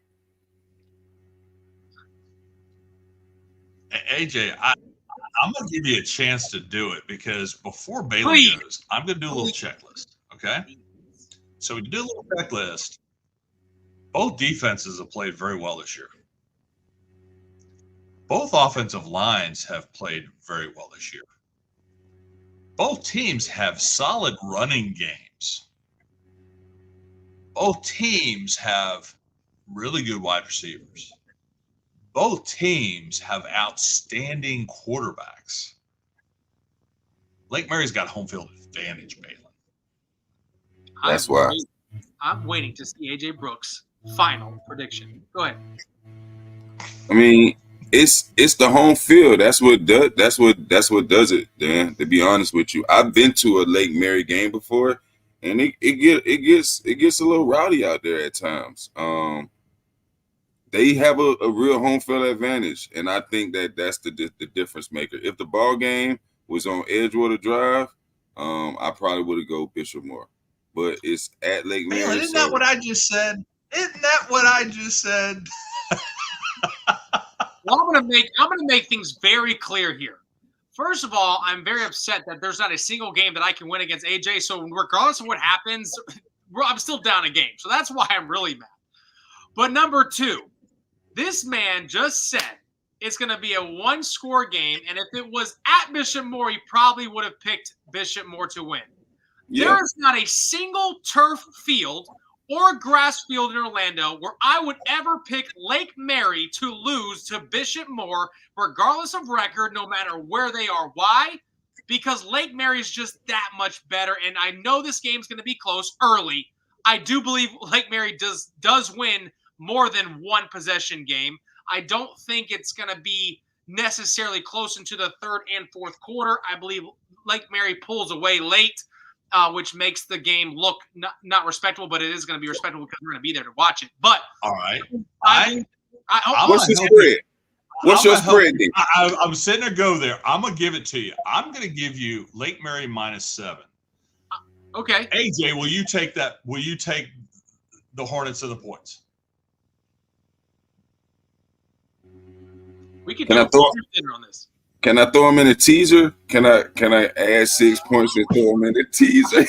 AJ, I'm going to give you a chance to do it because before Baylin goes, I'm going to do a little checklist. Okay. So we do a little checklist. Both defenses have played very well this year. Both offensive lines have played very well this year. Both teams have solid running games. Both teams have really good wide receivers. Both teams have outstanding quarterbacks. Lake Mary's got home field advantage, Baylin. That's why. I'm waiting to see AJ Brooks' final prediction. Go ahead. I mean, it's the home field. That's what does it, Dan. To be honest with you, I've been to a Lake Mary game before, and it gets a little rowdy out there at times. They have a real home field advantage, and I think that's the difference maker. If the ball game was on Edgewater Drive, I probably would have go Bishop Moore, but it's at Lake Mary. Isn't that what I just said? Isn't that what I just said? Well, I'm gonna make things very clear here. First of all, I'm very upset that there's not a single game that I can win against AJ. So regardless of what happens, I'm still down a game. So that's why I'm really mad. But number two, this man just said it's going to be a one-score game, and if it was at Bishop Moore, he probably would have picked Bishop Moore to win. Yeah. There is not a single turf field or grass field in Orlando where I would ever pick Lake Mary to lose to Bishop Moore, regardless of record, no matter where they are. Why? Because Lake Mary is just that much better, and I know this game's going to be close early. I do believe Lake Mary does win more than one possession game. I don't think it's going to be necessarily close into the third and fourth quarter. I believe Lake Mary pulls away late, which makes the game look not respectable, but it is going to be respectable because we're going to be there to watch it. But all right, what's your spread? What's your spread? I'm sitting there. Go there. I'm gonna give it to you. I'm gonna give you Lake Mary -7. Okay. AJ, will you take that? Will you take the Hornets of the points? We can do dinner on this. Can I throw him in a teaser? Can I add 6 points and throw him in a teaser?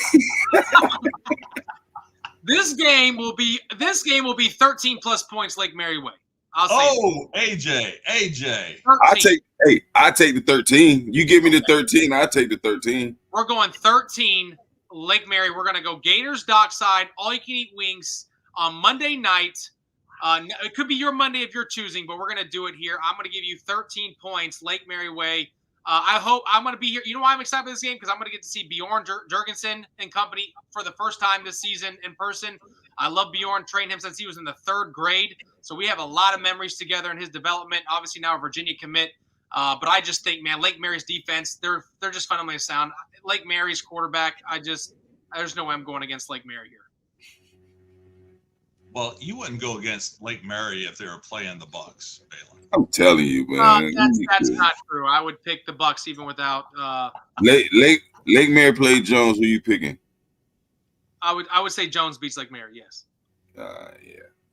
This game will be 13 plus points Lake Mary way. I'll say AJ. I take the 13. You give me the 13, I take the 13. We're going 13 Lake Mary. We're gonna go Gators Dockside, all you can eat wings on Monday night. It could be your Monday if you're choosing, but we're going to do it here. I'm going to give you 13 points, Lake Mary way. I hope I'm going to be here. You know why I'm excited for this game? Because I'm going to get to see Bjorn Jurgensen and company for the first time this season in person. I love Bjorn, trained him since he was in the 3rd grade. So we have a lot of memories together in his development. Obviously now a Virginia commit. But I just think, man, Lake Mary's defense, they're just fundamentally sound. Lake Mary's quarterback, there's no way I'm going against Lake Mary here. Well, you wouldn't go against Lake Mary if they were playing the Bucks, Baylin. I'm telling you, man. That's not true. I would pick the Bucks even without. Lake Mary played Jones. Who you picking? I would say Jones beats Lake Mary. Yes. Yeah.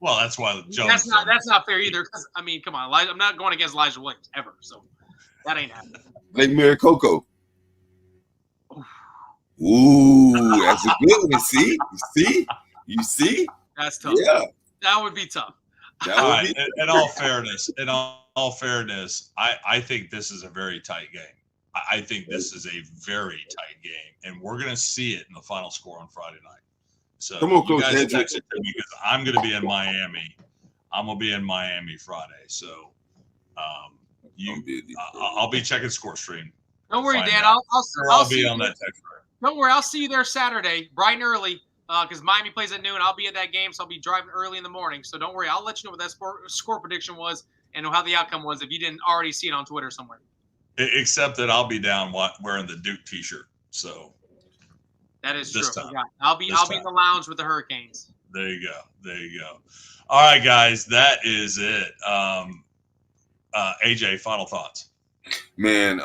Well, that's why Jones. That's not fair either. Because I mean, come on, I'm not going against Elijah Williams ever. So that ain't happening. Lake Mary Coco. Ooh, that's a good one. You see? That's tough. Yeah. That would be tough. In all fairness, I think this is a very tight game. I think this is a very tight game, and we're going to see it in the final score on Friday night. So come on, you guys text it to me because I'm going to be in Miami. I'm going to be in Miami Friday. So I'll be checking score stream. Don't worry, Dan. I'll be on that text. Don't worry. I'll see you there Saturday, bright and early. Because Miami plays at noon. I'll be at that game, so I'll be driving early in the morning. So don't worry. I'll let you know what that score prediction was and how the outcome was if you didn't already see it on Twitter somewhere. Except that I'll be down wearing the Duke T-shirt. So that is true. I'll be in the lounge with the Hurricanes. There you go. All right, guys. That is it. AJ, final thoughts. Man,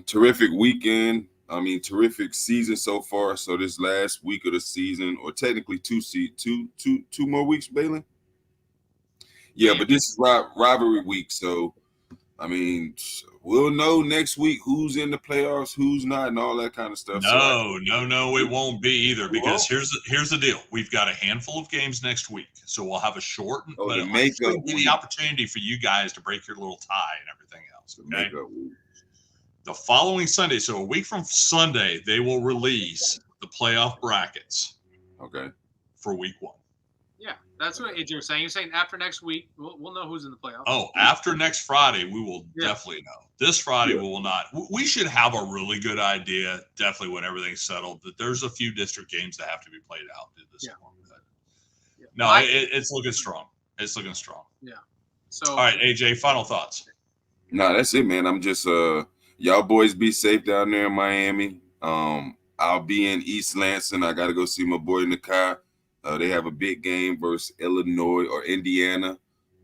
terrific weekend. I mean, terrific season so far. So this last week of the season, or technically two more weeks, Baylin? Yeah, but this is rivalry week. So, I mean, we'll know next week who's in the playoffs, who's not, and all that kind of stuff. No, it won't be either, because here's the deal. We've got a handful of games next week, so we'll have a short, but it'll actually be the opportunity for you guys to break your little tie and everything else. Okay. The following Sunday, so a week from Sunday, they will release the playoff brackets. Okay. For week 1. Yeah, that's what you're saying. You're saying after next week, we'll know who's in the playoffs. Oh, after next Friday, we will definitely know. This Friday, we will not. We should have a really good idea, definitely when everything's settled, that there's a few district games that have to be played out at this point. No, it's looking strong. It's looking strong. Yeah. So, all right, AJ, final thoughts. No, that's it, man. I'm just y'all boys be safe down there in Miami. I'll be in East Lansing. I got to go see my boy in the car. They have a big game versus Illinois or Indiana.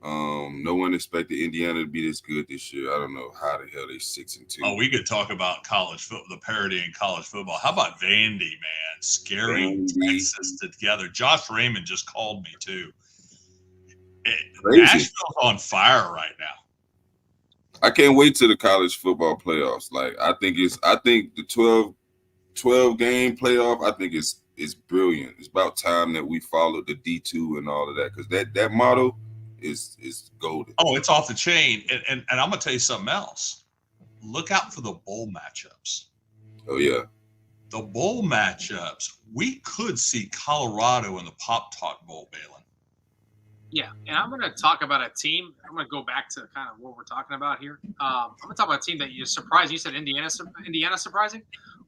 No one expected Indiana to be this good this year. I don't know how the hell they're 6-2. Oh, we could talk about college football, the parity in college football. How about Vandy, man? Scary Texas together. Josh Raymond just called me too. Nashville's on fire right now. I can't wait to the college football playoffs. Like I think the 12 game playoff, I think it's brilliant. It's about time that we followed the D2 and all of that, because that motto is golden. Oh, it's off the chain. And I'm gonna tell you something else. Look out for the bowl matchups. Oh yeah. The bowl matchups. We could see Colorado in the Pop Talk Bowl, Baylin. Yeah, and I'm going to talk about a team. I'm going to go back to kind of what we're talking about here. I'm going to talk about a team that you surprised. You said Indiana surprising.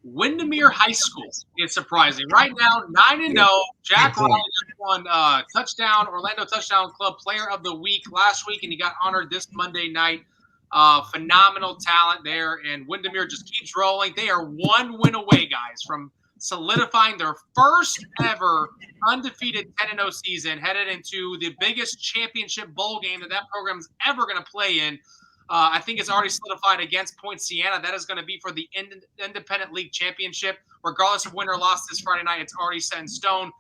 Windermere High School is surprising. Right now, 9-0. Jack Ryan just won Orlando Touchdown Club Player of the Week last week, and he got honored this Monday night. Phenomenal talent there, and Windermere just keeps rolling. They are 1 win away, guys, from solidifying their first ever undefeated 10-0 season, headed into the biggest championship bowl game that program's ever going to play in. I think it's already solidified against Point Siena. That is going to be for the Independent League Championship. Regardless of win or loss this Friday night, it's already set in stone.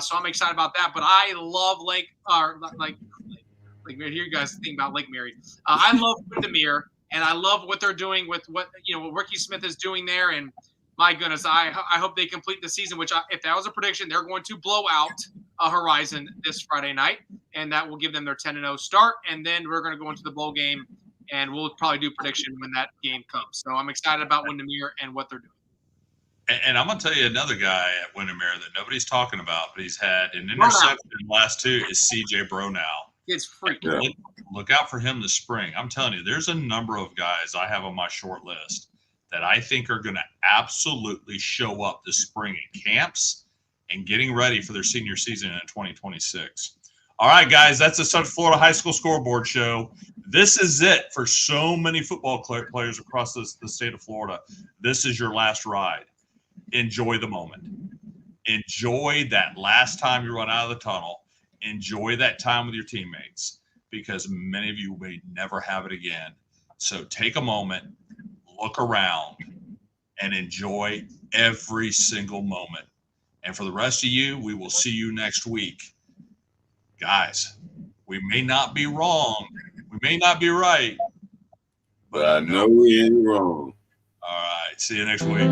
So I'm excited about that. But I love Lake Mary. Here you guys think about Lake Mary. I love Windermere, and I love what they're doing with what Ricky Smith is doing there. And my goodness, I hope they complete the season, which if that was a prediction, they're going to blow out Horizon this Friday night, and that will give them their 10-0 start. And then we're going to go into the bowl game, and we'll probably do prediction when that game comes. So I'm excited about Windermere and what they're doing. And I'm going to tell you another guy at Windermere that nobody's talking about, but he's had an interception in the last 2 is CJ Bronow. It's freaking. Look out for him this spring. I'm telling you, there's a number of guys I have on my short list that I think are going to absolutely show up this spring at camps and getting ready for their senior season in 2026. All right, guys, that's the Central Florida High School Scoreboard Show. This is it for so many football players across the state of Florida. This is your last ride. Enjoy the moment. Enjoy that last time you run out of the tunnel. Enjoy that time with your teammates, because many of you may never have it again. So take a moment, look around, and enjoy every single moment. And for the rest of you, we will see you next week. Guys, we may not be wrong. We may not be right. But I know we ain't wrong. All right. See you next week.